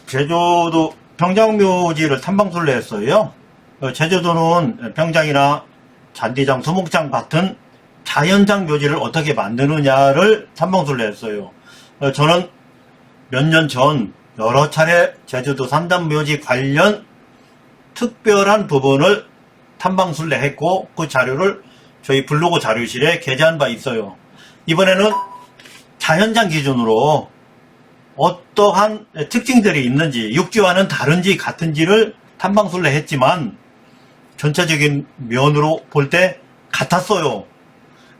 제주도 평장묘지를 탐방술래 했어요. 제주도는 평장이나 잔디장, 수목장 같은 자연장 묘지를 어떻게 만드느냐를 탐방술래 했어요. 저는 몇 년 전 여러 차례 제주도 산담묘지 관련 특별한 부분을 탐방술래 했고 그 자료를 저희 블로그 자료실에 게재한 바 있어요. 이번에는 자연장 기준으로 어떠한 특징들이 있는지, 육지와는 다른지 같은지를 탐방술래 했지만 전체적인 면으로 볼 때 같았어요.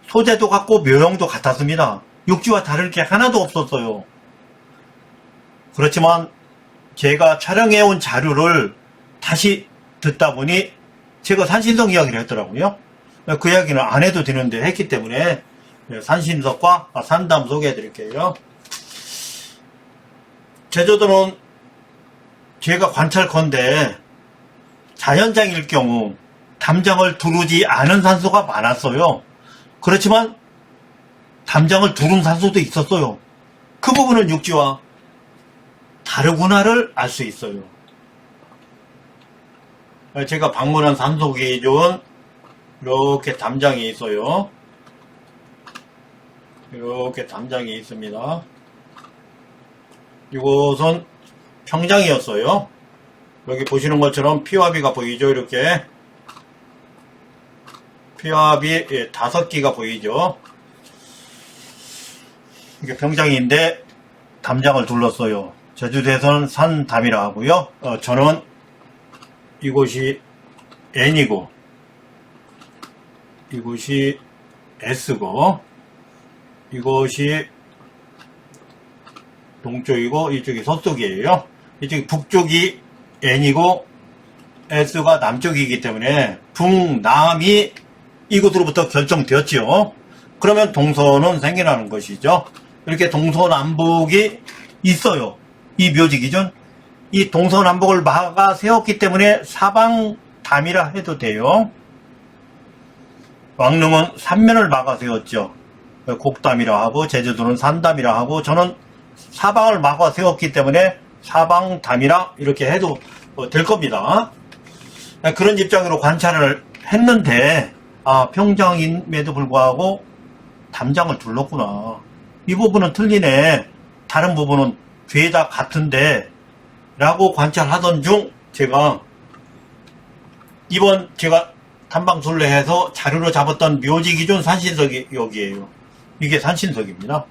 소재도 같고 묘형도 같았습니다. 육지와 다를 게 하나도 없었어요. 그렇지만 제가 촬영해온 자료를 다시 듣다 보니 제가 산신석 이야기를 했더라고요. 그 이야기는 안 해도 되는데 했기 때문에 산신석과 산담 소개해 드릴게요. 제주도는 제가 관찰컨대 자연장일 경우 담장을 두르지 않은 산소가 많았어요. 그렇지만 담장을 두른 산소도 있었어요. 그 부분은 육지와 다르구나를 알 수 있어요. 제가 방문한 산소 기준 이렇게 담장이 있어요. 이렇게 담장이 있습니다. 이곳은 평장이었어요. 여기 보시는 것처럼 피화비가 보이죠. 이렇게 피화비 5기가 보이죠. 이게 평장인데 담장을 둘렀어요. 제주도에서는 산담이라 하고요. 저는 이곳이 N이고 이곳이 S고 이곳이 동쪽이고 이쪽이 서쪽이에요. 이쪽이 북쪽이 N이고 S가 남쪽이기 때문에 북남이 이곳으로부터 결정되었지요. 그러면 동서는 생겨나는 것이죠. 이렇게 동서남북이 있어요. 이 묘지 기준 이 동서남북을 막아 세웠기 때문에 사방담이라 해도 돼요. 왕릉은 삼면을 막아 세웠죠. 곡담이라 하고 제주도는 산담이라 하고 저는 사방을 막아 세웠기 때문에 사방담이라 이렇게 해도 될 겁니다. 그런 입장으로 관찰을 했는데 평장임에도 불구하고 담장을 둘렀구나. 이 부분은 틀리네. 다른 부분은 죄다 같은데 라고 관찰하던 중 제가 이번 제가 탐방술래해서 자료로 잡았던 묘지 기준 산신석이 여기에요. 이게 산신석입니다.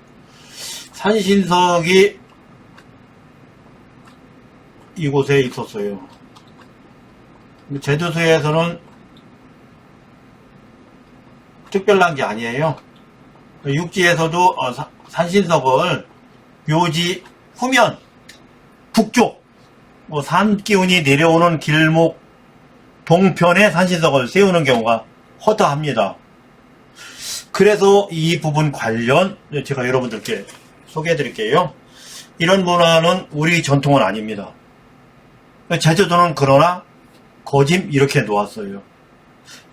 산신석이 이곳에 있었어요. 제주도에서는 특별한 게 아니에요. 육지에서도 산신석을 묘지 후면 북쪽 산 기운이 내려오는 길목 동편에 산신석을 세우는 경우가 허다합니다. 그래서 이 부분 관련 제가 여러분들께 소개해 드릴게요. 이런 문화는 우리 전통은 아닙니다. 제주도는 그러나 거짐 이렇게 놓았어요.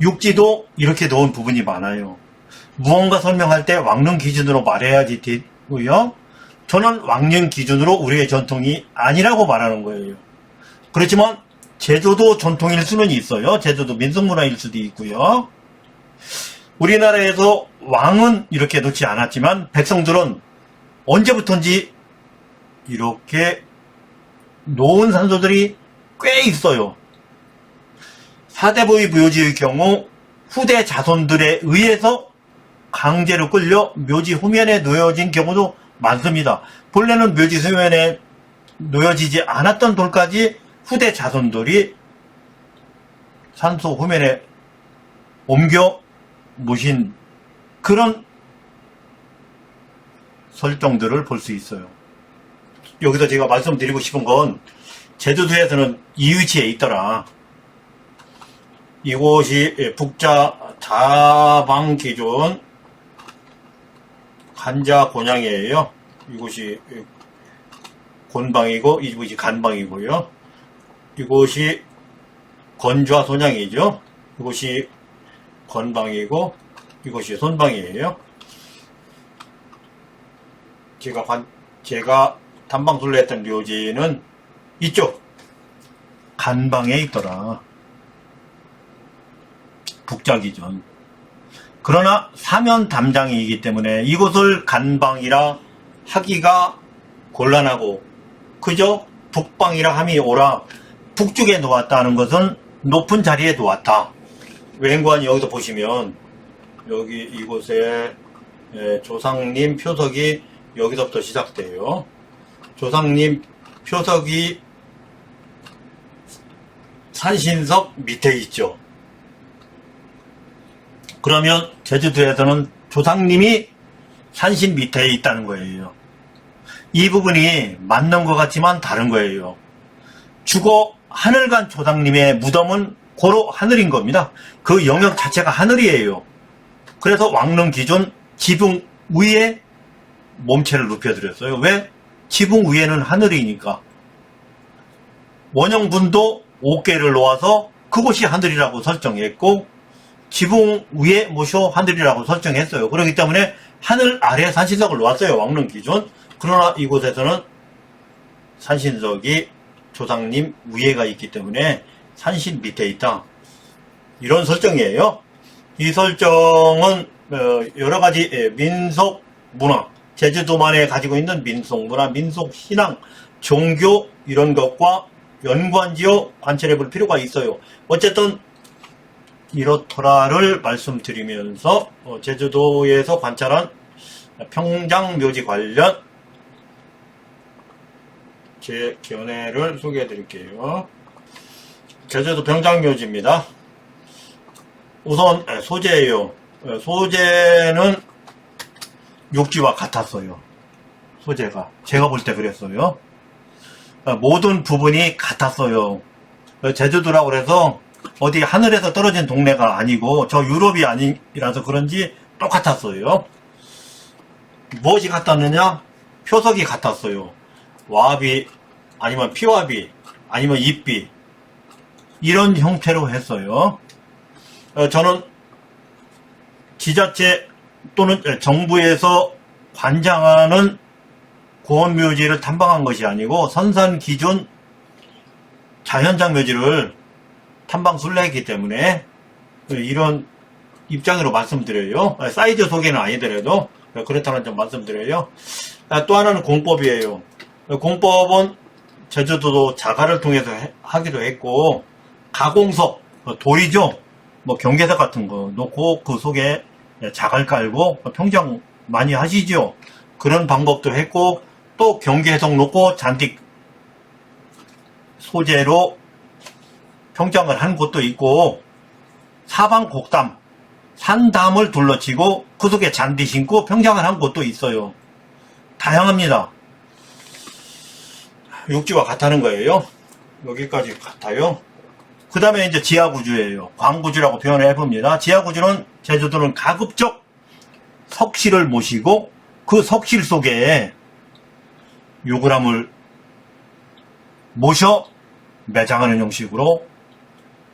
육지도 이렇게 놓은 부분이 많아요. 무언가 설명할 때 왕릉 기준으로 말해야지 되고요. 저는 왕릉 기준으로 우리의 전통이 아니라고 말하는 거예요. 그렇지만 제주도 전통일 수는 있어요. 제주도 민속문화일 수도 있고요. 우리나라에서 왕은 이렇게 놓지 않았지만 백성들은 언제부턴지 이렇게 놓은 산소들이 꽤 있어요. 사대부의 묘지의 경우 후대 자손들에 의해서 강제로 끌려 묘지 후면에 놓여진 경우도 많습니다. 본래는 묘지 후면에 놓여지지 않았던 돌까지 후대 자손들이 산소 후면에 옮겨 모신 그런 설정들을 볼 수 있어요. 여기서 제가 말씀드리고 싶은 건 제주도에서는 이 위치에 있더라. 이곳이 북자 자방 기준 간자 곤양이에요. 이곳이 곤방이고 이곳이 간방이고요. 이곳이 건좌 손양이죠. 이곳이 건방이고 이곳이 손방이에요. 제가 탐방술래 했던 묘지는 이쪽 간방에 있더라. 북작이전. 그러나 사면 담장이기 때문에 이곳을 간방이라 하기가 곤란하고 그저 북방이라 함이 오라. 북쪽에 놓았다는 것은 높은 자리에 놓았다. 웬관이 여기서 보시면 여기 이곳에 조상님 표석이 여기서부터 시작돼요. 조상님 표석이 산신석 밑에 있죠. 그러면 제주도에서는 조상님이 산신 밑에 있다는 거예요. 이 부분이 맞는 것 같지만 다른 거예요. 죽어 하늘 간 조상님의 무덤은 고로 하늘인 겁니다. 그 영역 자체가 하늘이에요. 그래서 왕릉 기준 지붕 위에 몸체를 눕혀드렸어요. 왜? 지붕 위에는 하늘이니까. 원형분도 어깨를 놓아서 그곳이 하늘이라고 설정했고 지붕 위에 모셔 하늘이라고 설정했어요. 그렇기 때문에 하늘 아래에 산신석을 놓았어요. 왕릉 기준. 그러나 이곳에서는 산신석이 조상님 위에가 있기 때문에 산신 밑에 있다. 이런 설정이에요. 이 설정은 여러가지 민속 문화, 제주도만에 가지고 있는 민속 문화, 민속 신앙, 종교 이런 것과 연관지어 관찰해 볼 필요가 있어요. 어쨌든 이렇더라를 말씀드리면서 제주도에서 관찰한 평장묘지 관련 제 견해를 소개해 드릴게요. 제주도 평장묘지입니다. 우선 소재예요. 소재는 육지와 같았어요. 소재가 제가 볼 때 그랬어요. 모든 부분이 같았어요. 제주도라고 그래서 어디 하늘에서 떨어진 동네가 아니고 저 유럽이 아니라서 그런지 똑같았어요. 무엇이 같았느냐? 표석이 같았어요. 와비 아니면 피와비 아니면 입비 이런 형태로 했어요. 저는 지자체 또는 정부에서 관장하는 고원묘지를 탐방한 것이 아니고 선산 기준 자연장 묘지를 탐방 순례했기 때문에 이런 입장으로 말씀드려요. 사이즈 소개는 아니더라도 그렇다는 점 말씀드려요. 또 하나는 공법이에요. 공법은 제주도도 자갈을 통해서 하기도 했고 가공석, 돌이죠. 뭐 경계석 같은 거 놓고 그 속에 자갈 깔고 평장 많이 하시죠. 그런 방법도 했고 또 경계석 놓고 잔디 소재로 평장을 한 곳도 있고 사방 곡담, 산담을 둘러치고 그 속에 잔디 심고 평장을 한 곳도 있어요. 다양합니다. 육지와 같다는 거예요. 여기까지 같아요. 그 다음에 이제 지하구주예요. 광구주라고 표현을 해봅니다. 지하구주는 제주도는 가급적 석실을 모시고 그 석실 속에 요구람을 모셔 매장하는 형식으로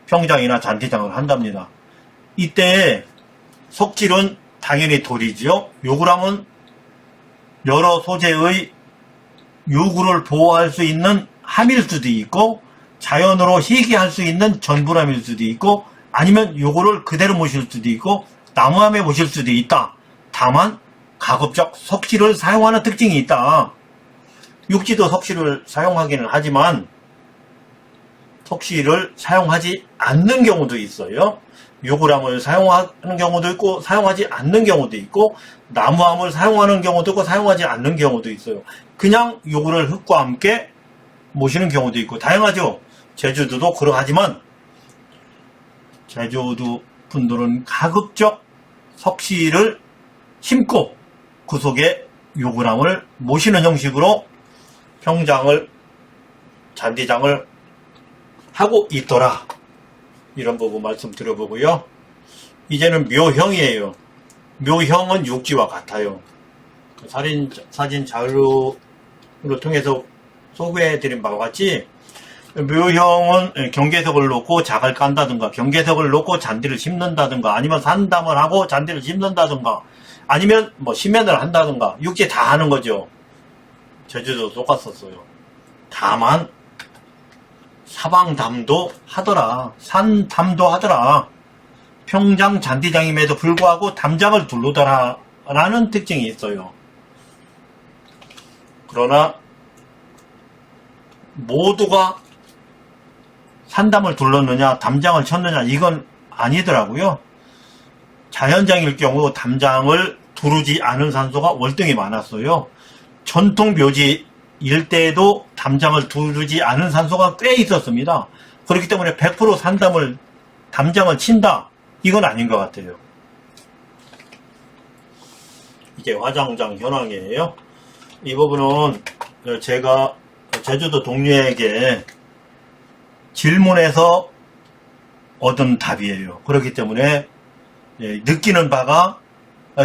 평장이나 잔디장을 한답니다. 이때 석실은 당연히 돌이지요. 요구람은 여러 소재의 요구를 보호할 수 있는 함일 수도 있고 자연으로 희귀할 수 있는 전분함일 수도 있고 아니면 요거를 그대로 모실 수도 있고 나무함에 모실 수도 있다. 다만 가급적 석실을 사용하는 특징이 있다. 육지도 석실을 사용하기는 하지만 석실을 사용하지 않는 경우도 있어요. 요구람을 사용하는 경우도 있고 사용하지 않는 경우도 있고 나무함을 사용하는 경우도 있고 사용하지 않는 경우도 있어요. 그냥 요구를 흙과 함께 모시는 경우도 있고 다양하죠. 제주도도 그러하지만 제주도 분들은 가급적 석실을 심고 그 속에 요구람을 모시는 형식으로 평장을 잔디장을 하고 있더라. 이런 부분 말씀드려보고요. 이제는 묘형이에요. 묘형은 육지와 같아요. 사진 자료를 통해서 소개해드린 바와 같이 묘형은 경계석을 놓고 작을 깐다든가 경계석을 놓고 잔디를 심는다든가 아니면 산담을 하고 잔디를 심는다든가 아니면 뭐 심연을 한다든가 육지 다 하는 거죠. 제주도도 똑같았어요. 다만 사방담도 하더라. 산담도 하더라. 평장 잔디장임에도 불구하고 담장을 두르더라 라는 특징이 있어요. 그러나 모두가 산담을 둘렀느냐 담장을 쳤느냐 이건 아니더라고요. 자연장일 경우 담장을 두르지 않은 산소가 월등히 많았어요. 전통 묘지 일대에도 담장을 두르지 않은 산소가 꽤 있었습니다. 그렇기 때문에 100% 담장을 친다 이건 아닌 것 같아요. 이게 화장장 현황이에요. 이 부분은 제가 제주도 동료에게 질문해서 얻은 답이에요. 그렇기 때문에 느끼는 바가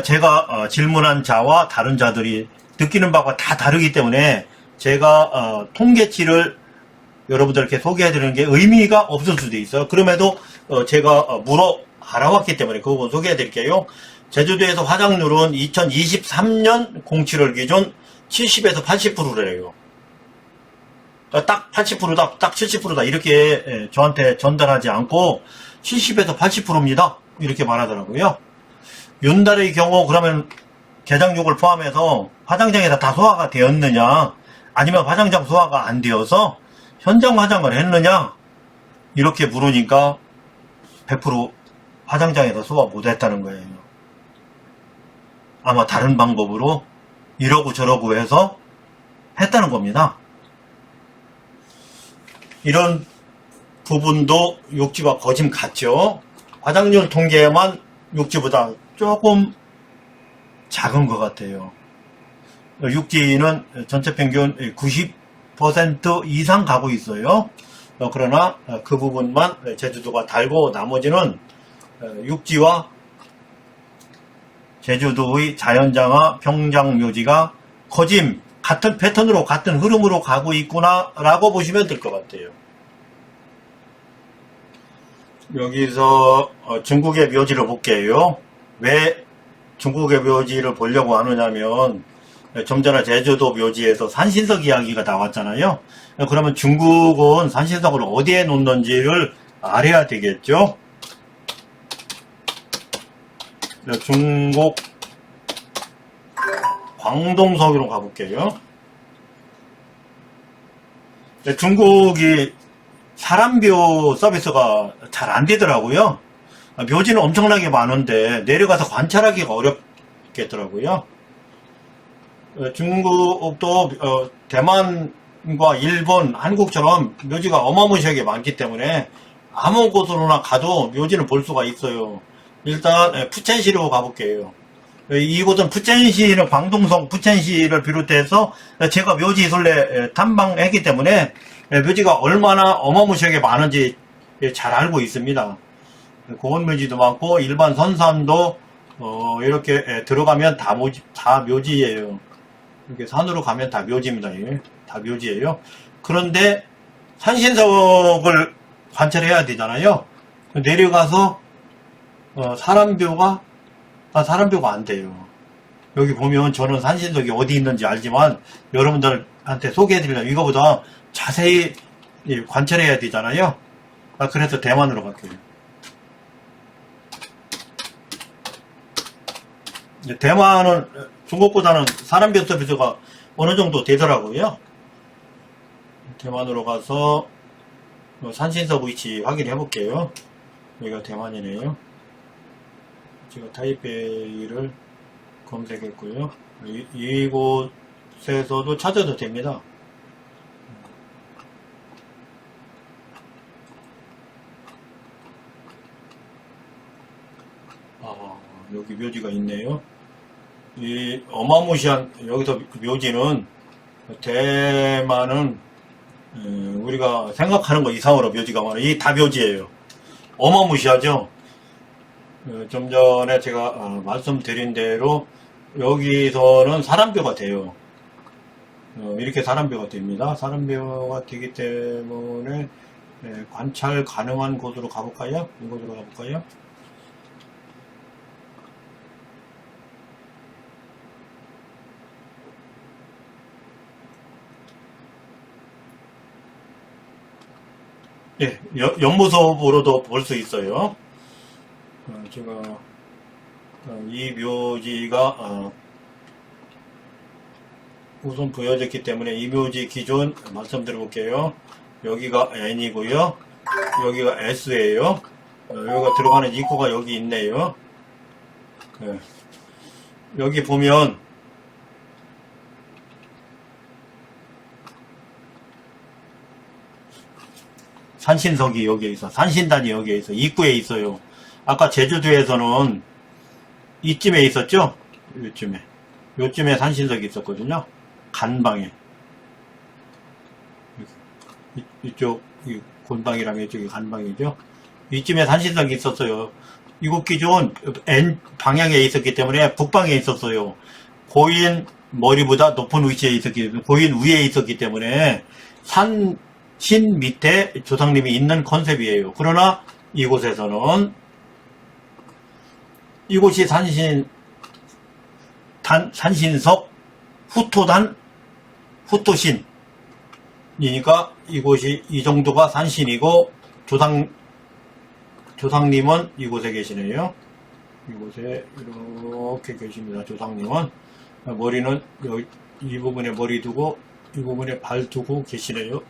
제가 질문한 자와 다른 자들이 느끼는 바가 다 다르기 때문에 제가 통계치를 여러분들께 소개해드리는 게 의미가 없을 수도 있어요. 그럼에도 제가 알아왔기 때문에 그 부분 소개해드릴게요. 제주도에서 화장률은 2023년 공치를 기준 70에서 80%래요. 딱 80%다, 딱 70%다 이렇게 저한테 전달하지 않고 70에서 80%입니다. 이렇게 말하더라고요. 윤달의 경우 그러면 개장육을 포함해서 화장장에서 다 소화가 되었느냐 아니면 화장장 소화가 안 되어서 현장 화장을 했느냐 이렇게 물으니까 100% 화장장에서 소화 못했다는 거예요. 아마 다른 방법으로 이러고 저러고 해서 했다는 겁니다. 이런 부분도 육지와 거짐 같죠. 화장률 통계만 육지보다 조금 작은 것 같아요. 육지는 전체 평균 90% 이상 가고 있어요. 그러나 그 부분만 제주도가 달고 나머지는 육지와 제주도의 자연장화 평장묘지가 거짐 같은 패턴으로 같은 흐름으로 가고 있구나 라고 보시면 될 것 같아요. 여기서 중국의 묘지를 볼게요. 왜 중국의 묘지를 보려고 하느냐면 좀 전에 제주도 묘지에서 산신석 이야기가 나왔잖아요. 그러면 중국은 산신석을 어디에 놓는지를 알아야 되겠죠. 중국 광동석으로 가볼게요. 중국이 사람묘 서비스가 잘 안 되더라고요. 묘지는 엄청나게 많은데 내려가서 관찰하기가 어렵겠더라고요. 중국도 대만과 일본, 한국처럼 묘지가 어마무시하게 많기 때문에 아무 곳으로나 가도 묘지는 볼 수가 있어요. 일단 푸첸시로 가볼게요. 이곳은 푸첸시는 광동성 푸첸시를 비롯해서 제가 묘지 순례 탐방했기 때문에 묘지가 얼마나 어마무시하게 많은지 잘 알고 있습니다. 공원묘지도 많고 일반 선산도 이렇게 들어가면 다 묘지예요. 이렇게 산으로 가면 다 묘지입니다. 다 묘지예요. 그런데 산신석을 관찰해야 되잖아요. 내려가서 사람묘가 안 돼요. 여기 보면 저는 산신석이 어디 있는지 알지만 여러분들한테 소개해드리려면 이거보다 자세히 관찰해야 되잖아요. 그래서 대만으로 갈게요. 대만은 중국보다는 사람묘 서비스가 어느 정도 되더라고요. 대만으로 가서 산신석 위치 확인해 볼게요. 여기가 대만이네요. 제가 타이베이를 검색했고요. 이곳에서도 찾아도 됩니다. 여기 묘지가 있네요. 이 어마무시한 여기서 묘지는 대만은 우리가 생각하는 것 이상으로 묘지가 많아요. 이 다 묘지예요. 어마무시하죠. 좀 전에 제가 말씀드린 대로 여기서는 사람묘가 돼요. 이렇게 사람묘가 됩니다. 사람묘가 되기 때문에 관찰 가능한 곳으로 가볼까요? 이곳으로 가볼까요? 예, 연무섭으로도 볼 수 있어요. 제가 이 묘지가 우선 보여졌기 때문에 이 묘지 기준 말씀드려 볼게요. 여기가 N이고요. 여기가 S예요. 여기가 들어가는 입구가 여기 있네요. 네. 여기 보면 산신석이 여기에 있어. 산신단이 여기에 있어. 입구에 있어요. 아까 제주도에서는 이쯤에 있었죠? 요쯤에 산신석이 있었거든요. 간방에. 이쪽, 곤방이라면 이쪽이 간방이죠. 이쯤에 산신석이 있었어요. 이곳 기준 N 방향에 있었기 때문에 북방에 있었어요. 고인 머리보다 높은 위치에 고인 위에 있었기 때문에 산신 밑에 조상님이 있는 컨셉이에요. 그러나 이곳에서는 이곳이 산신석 후토신이니까 이곳이 이 정도가 산신이고 조상님은 이곳에 계시네요. 이곳에 이렇게 계십니다. 조상님은 머리는 여기 이 부분에 머리 두고 이 부분에 발 두고 계시네요.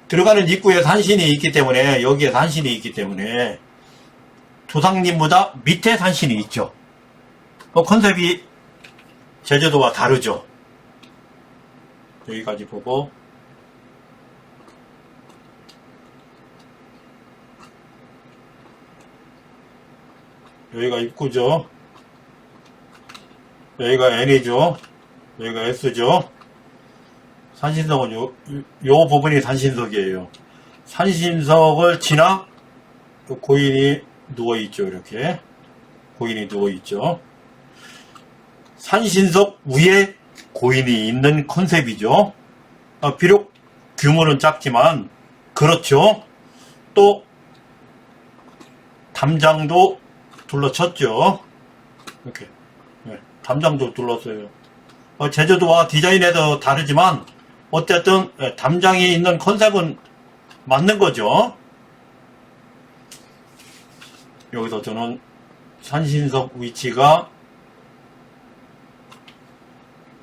들어가는 입구에 산신이 있기 때문에 여기에 산신이 있기 때문에 조상님보다 밑에 산신이 있죠. 컨셉이 제주도와 다르죠. 여기까지 보고 여기가 입구죠. 여기가 N이죠. 여기가 S죠. 산신석은 요 부분이 산신석이에요. 산신석을 지나 고인이 누워있죠. 이렇게 고인이 누워있죠. 산신석 위에 고인이 있는 컨셉이죠. 비록 규모는 작지만 그렇죠. 또 담장도 둘러쳤죠. 이렇게 담장도 둘렀어요. 제주도와 디자인에도 다르지만 어쨌든 담장이 있는 컨셉은 맞는 거죠. 여기서 저는 산신석 위치가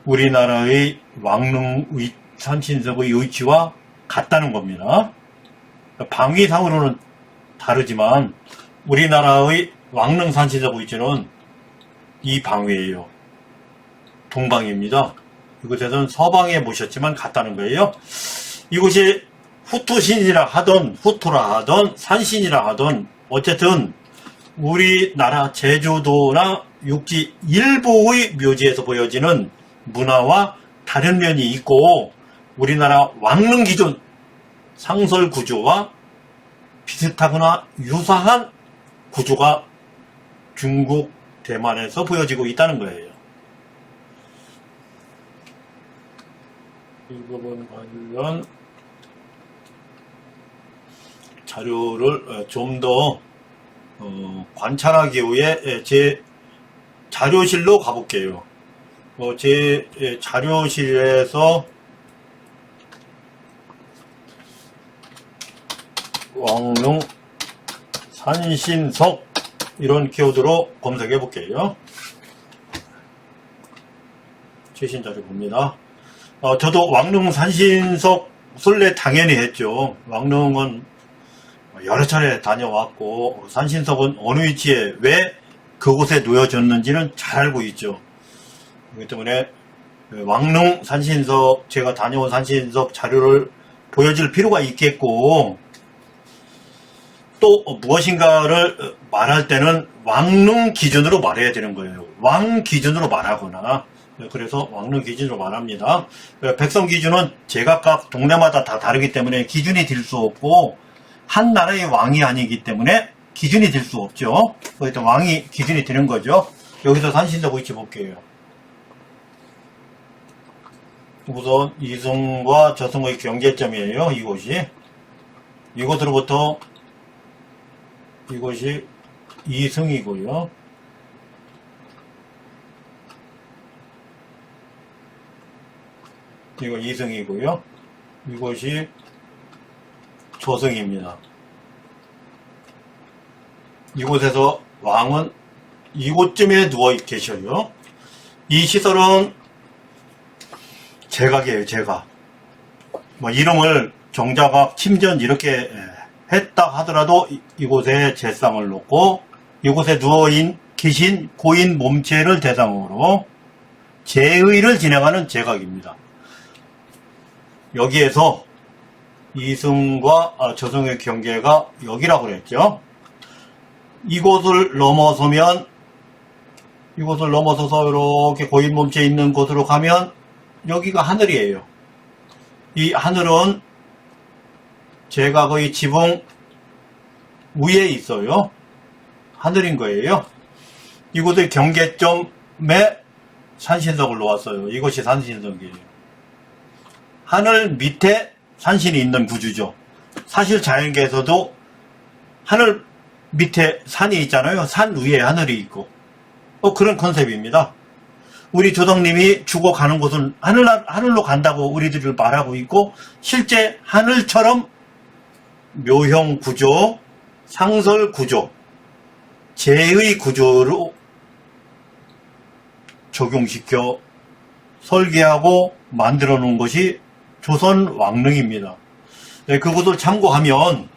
우리나라의 왕릉 산신석의 위치와 같다는 겁니다. 방위상으로는 다르지만 우리나라의 왕릉 산신석 위치는 이 방위예요. 동방입니다. 이곳에서는 서방에 모셨지만 같다는 거예요. 이곳이 후토신이라 하던 후토라 하던 산신이라 하던 어쨌든 우리나라 제주도나 육지 일부의 묘지에서 보여지는 문화와 다른 면이 있고 우리나라 왕릉 기준 상설 구조와 비슷하거나 유사한 구조가 중국, 대만에서 보여지고 있다는 거예요. 이 부분 관련 자료를 좀 더 관찰하기 위해 제 자료실로 가볼게요. 제 자료실에서 왕릉 산신석 이런 키워드로 검색해 볼게요. 최신 자료 봅니다. 저도 왕릉 산신석 순례 당연히 했죠. 왕릉은 여러 차례 다녀왔고 산신석은 어느 위치에 왜 그곳에 놓여졌는지는 잘 알고 있죠. 그렇기 때문에 왕릉 산신석 제가 다녀온 산신석 자료를 보여줄 필요가 있겠고 또 무엇인가를 말할 때는 왕릉 기준으로 말해야 되는 거예요. 왕 기준으로 말하거나 그래서 왕릉 기준으로 말합니다. 백성 기준은 제각각 동네마다 다 다르기 때문에 기준이 될 수 없고 한 나라의 왕이 아니기 때문에 기준이 될 수 없죠. 그래서 왕이 기준이 되는 거죠. 여기서 산신석 위치 볼게요. 우선 이승과 저승의 경계점이에요. 이곳이 이곳으로부터 이곳이 이승이고요. 이거 이승이고요. 이곳이 조성입니다. 이곳에서 왕은 이곳쯤에 누워 계셔요. 이 시설은 제각이에요, 제각. 뭐 이름을 정자각, 침전 이렇게 했다 하더라도 이곳에 제상을 놓고 이곳에 누워 계신 고인 몸체를 대상으로 제의를 진행하는 제각입니다. 여기에서 이승과 저승의 경계가 여기라고 그랬죠. 이곳을 넘어서서 이렇게 고인 몸체 있는 곳으로 가면 여기가 하늘이에요. 이 하늘은 제각의 지붕 위에 있어요. 하늘인 거예요. 이곳의 경계점에 산신석을 놓았어요. 이것이 산신석이에요. 하늘 밑에 산신이 있는 구주죠. 사실 자연계에서도 하늘 밑에 산이 있잖아요. 산 위에 하늘이 있고 그런 컨셉입니다. 우리 조상님이 죽어가는 곳은 하늘로 간다고 우리들을 말하고 있고 실제 하늘처럼 묘형 구조, 상설 구조, 제의 구조로 적용시켜 설계하고 만들어 놓은 것이 조선 왕릉입니다. 네, 그것을 참고하면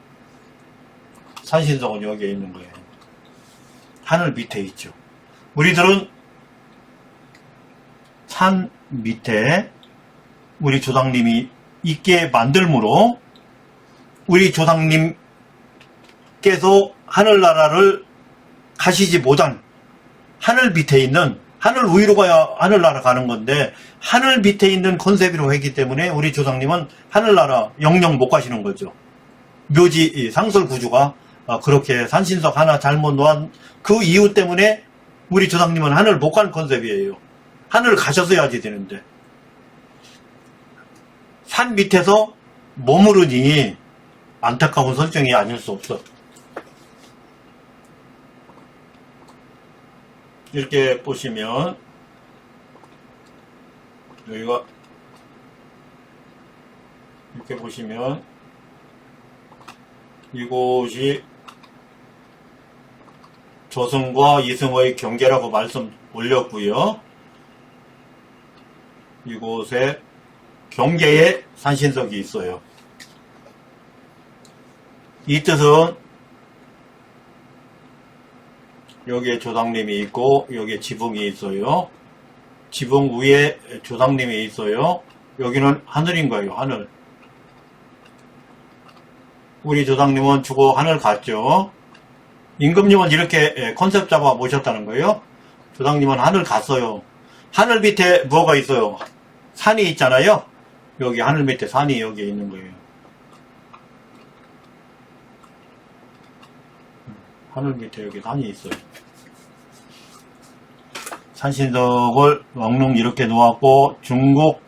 산신석은 여기에 있는 거예요. 하늘 밑에 있죠. 우리들은 산 밑에 우리 조상님이 있게 만들므로 우리 조상님께서 하늘나라를 가시지 못한 하늘 밑에 있는, 하늘 위로 가야 하늘나라 가는 건데 하늘 밑에 있는 컨셉으로 했기 때문에 우리 조상님은 하늘나라 영영 못 가시는 거죠. 묘지 상설 구조가 그렇게 산신석 하나 잘못 놓은 그 이유 때문에 우리 조상님은 하늘 못 가는 컨셉이에요. 하늘 가셨어야지 되는데 산 밑에서 머무르니 안타까운 설정이 아닐 수 없어. 이렇게 보시면 여기가 이렇게 보시면 이곳이 조승과 이승의 경계라고 말씀 올렸고요. 이곳에 경계에 산신석이 있어요. 이 뜻은 여기에 조상님이 있고 여기에 지붕이 있어요. 지붕 위에 조상님이 있어요. 여기는 하늘인 거예요. 하늘. 우리 조상님은 죽어 하늘 갔죠. 임금님은 이렇게 컨셉 잡아 모셨다는 거예요. 조상님은 하늘 갔어요. 하늘 밑에 뭐가 있어요? 산이 있잖아요. 여기 하늘 밑에 산이 여기에 있는 거예요. 하늘 밑에 여기 산이 있어요. 산신석을 왕릉 이렇게 놓았고 중국,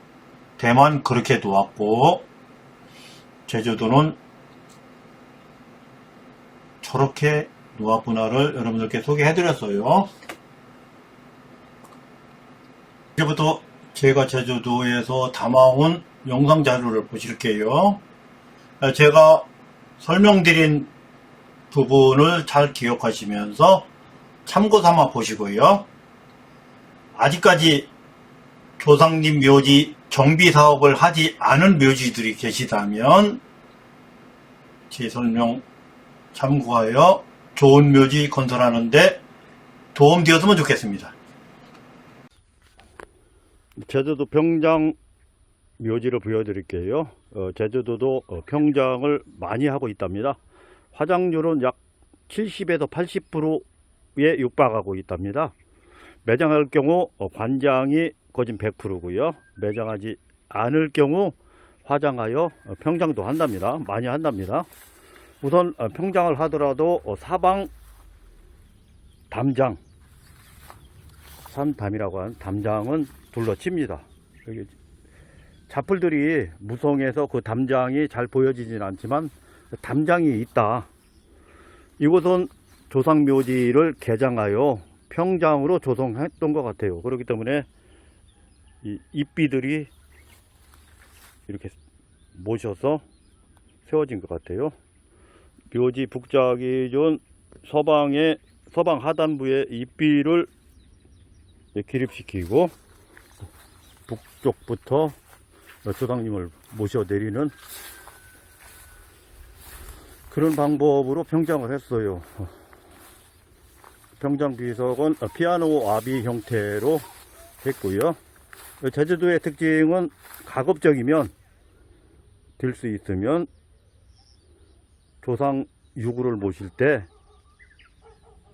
대만 그렇게 놓았고 제주도는 저렇게 놓았구나를 여러분들께 소개해드렸어요. 이제부터 제가 제주도에서 담아온 영상 자료를 보실게요. 제가 설명드린 부분을 잘 기억하시면서 참고 삼아 보시고요. 아직까지 조상님 묘지 정비 사업을 하지 않은 묘지들이 계시다면 제 설명 참고하여 좋은 묘지 건설하는데 도움되었으면 좋겠습니다. 제주도 평장 묘지를 보여드릴게요. 제주도도 평장을 많이 하고 있답니다. 화장률은 약 70에서 80%에 육박하고 있답니다. 매장할 경우 관장이 거진 100%고요. 매장하지 않을 경우 화장하여 평장도 한답니다. 많이 한답니다. 우선 평장을 하더라도 사방 담장, 산담이라고 하는 담장은 둘러칩니다. 여기 자풀들이 무성해서 그 담장이 잘 보여지진 않지만 담장이 있다. 이곳은 조상묘지를 개장하여 평장으로 조성했던 것 같아요. 그렇기 때문에 이 입비들이 이렇게 모셔서 세워진 것 같아요. 묘지 북자 기준 서방 하단부의 입비를 기립시키고 북쪽부터 조상님을 모셔 내리는 그런 방법으로 평장을 했어요. 평장 비석은 피아노 아비 형태로 했고요. 제주도의 특징은 가급적이면 될 수 있으면 조상 유구를 모실 때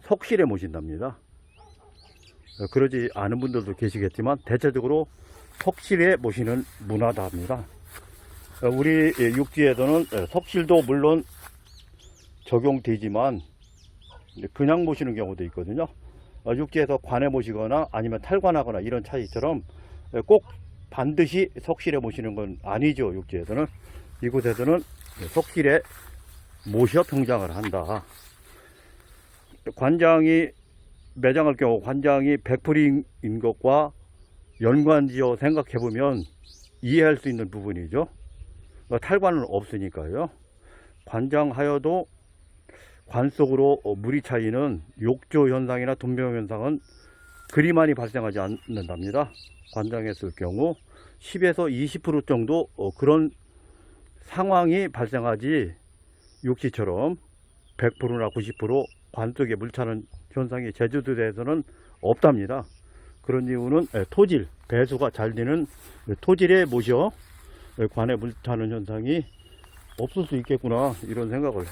석실에 모신답니다. 그러지 않은 분들도 계시겠지만 대체적으로 석실에 모시는 문화다 합니다. 우리 육지에서는 석실도 물론 적용되지만 그냥 모시는 경우도 있거든요. 육지에서 관에 모시거나 아니면 탈관하거나 이런 차이처럼 꼭 반드시 석실에 모시는 건 아니죠. 육지에서는. 이곳에서는 석실에 모셔 평장을 한다. 관장이 매장할 경우 관장이 100%인 것과 연관지어 생각해보면 이해할 수 있는 부분이죠. 탈관은 없으니까요. 관장하여도 관 속으로 물이 차이는 욕조 현상이나 돈병 현상은 그리 많이 발생하지 않는답니다. 관장했을 경우 10에서 20% 정도 그런 상황이 발생하지 육지처럼 100%나 90% 관 속에 물 차는 현상이 제주도에서는 없답니다. 그런 이유는 토질, 배수가 잘 되는 토질에 모셔 관에 물 차는 현상이 없을 수 있겠구나 이런 생각을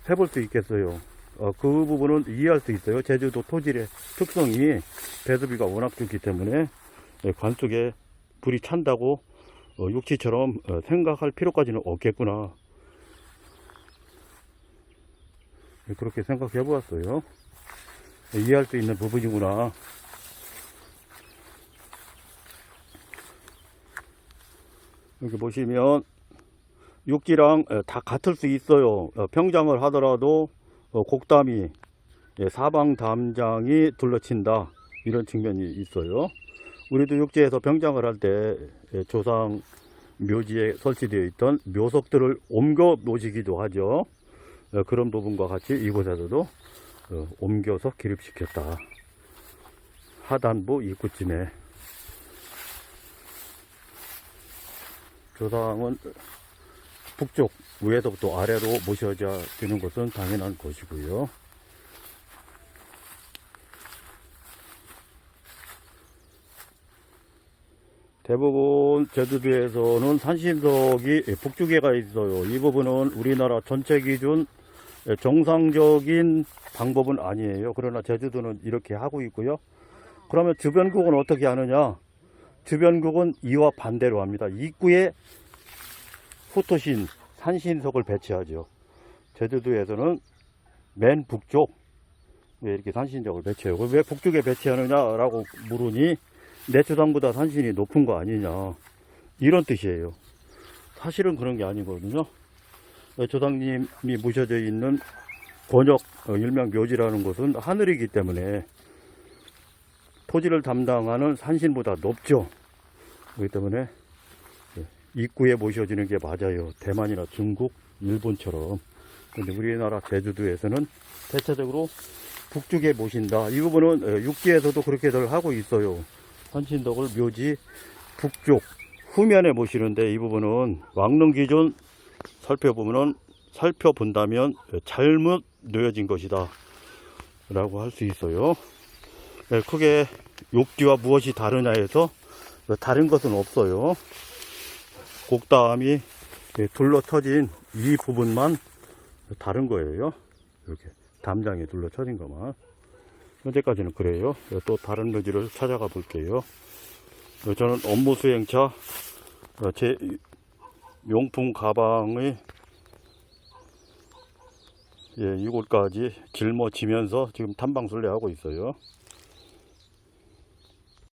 해볼 수 있겠어요. 그 부분은 이해할 수 있어요. 제주도 토질의 특성이 배수비가 워낙 좋기 때문에 관 속에 불이 찬다고 육지처럼 생각할 필요까지는 없겠구나. 그렇게 생각해 보았어요. 이해할 수 있는 부분이구나. 여기 보시면 육지랑 다 같을 수 있어요. 평장을 하더라도 곡담이 사방 담장이 둘러친다 이런 측면이 있어요. 우리도 육지에서 평장을 할 때 조상 묘지에 설치되어 있던 묘석들을 옮겨 모시기도 하죠. 그런 부분과 같이 이곳에서도 옮겨서 기립시켰다. 하단부 입구쯤에 조상은 북쪽 위에서부터 아래로 모셔져 되는 것은 당연한 것이고요. 대부분 제주도에서는 산신석이 북쪽에가 있어요. 이 부분은 우리나라 전체 기준 정상적인 방법은 아니에요. 그러나 제주도는 이렇게 하고 있고요. 그러면 주변국은 어떻게 하느냐? 주변국은 이와 반대로 합니다. 입구에 후토신, 산신석을 배치하죠. 제주도에서는 맨 북쪽 왜 이렇게 산신석을 배치해요? 왜 북쪽에 배치하느냐라고 물으니 내 조상보다 산신이 높은 거 아니냐 이런 뜻이에요. 사실은 그런 게 아니거든요. 조상님이 모셔져 있는 권역 일명 묘지라는 곳은 하늘이기 때문에 토지를 담당하는 산신보다 높죠. 그렇기 때문에 입구에 모셔지는 게 맞아요. 대만이나 중국, 일본처럼. 근데 우리나라 제주도에서는 대체적으로 북쪽에 모신다. 이 부분은 육지에서도 그렇게들 하고 있어요. 산신덕을 묘지 북쪽 후면에 모시는데 이 부분은 왕릉 기준 살펴본다면 잘못 놓여진 것이다 라고 할 수 있어요. 크게 욕지와 무엇이 다르냐 해서 다른 것은 없어요. 곡담이 둘러 터진 이 부분만 다른 거예요. 이렇게 담장에 둘러 터진 것만. 현재까지는 그래요. 또 다른 묘지를 찾아가 볼게요. 저는 업무 수행차 제 용품 가방의 이곳까지 짊어지면서 지금 탐방술래 하고 있어요.